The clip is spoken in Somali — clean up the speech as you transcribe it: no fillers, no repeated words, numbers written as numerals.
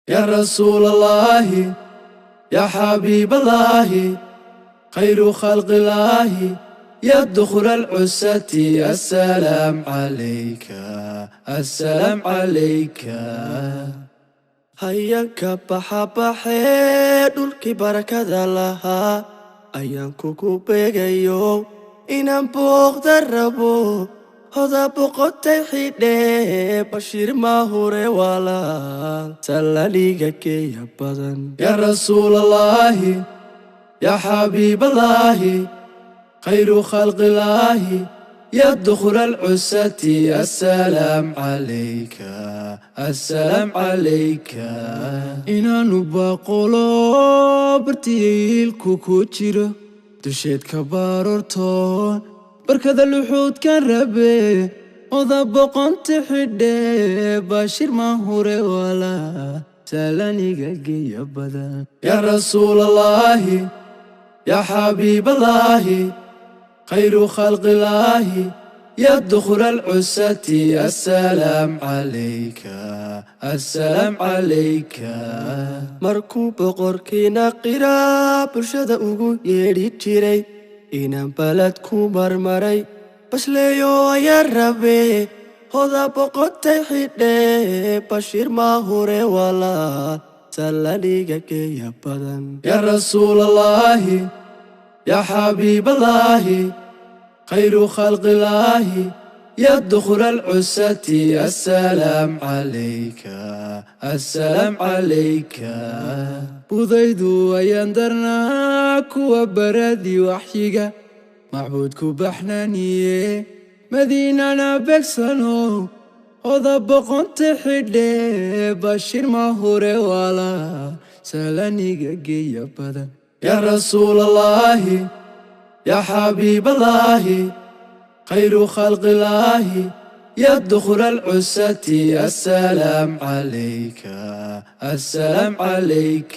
يا رسول الله يا حبيب الله خير خلق الله يا دخل العسة السلام عليك السلام عليك. hayanka baxabaxee dhulkii barakada lahaa ayaan kugu beegayo inaan booqda rabo hoda boqotay xidhee bashiir mahure walaal salaliga geeya badan. يا رسول الله يا حبيب الله خير خلق الله يا دخل العسة السلام عليك السلام عليك. inaanu baaqolo bartiilku ku jiro dusheedka baarortoon barkada luxuudkan rabe oda boqonta xidhee bashiir mahure walaa salaniga geeya badan. يا رسول الله يا حبيب الله خير خلق الله يا دخل العسة السلام عليك السلام عليك. markuu boqorkiina qiraa bulshada ugu yeedhi jiray inaan balad ku marmaray basleeyo ayaan rabe hoda boqotay xidhee bashiir mahure walaal salaniga geeya badan. يا رسول الله يا حبيب الله خير خلق الله يا دخل العسة السلام عليك السلام عليك. budaydu ayaan darnaa kuwa baradii waxyiga macbuudku baxnaaniye madiinana beegsano oda boqonta xidhee bashiir mahure walaa salaniga geeya badan. يا رسول الله يا حبيب الله خير خلق الله يا دخل العسة السلام عليك السلام عليك.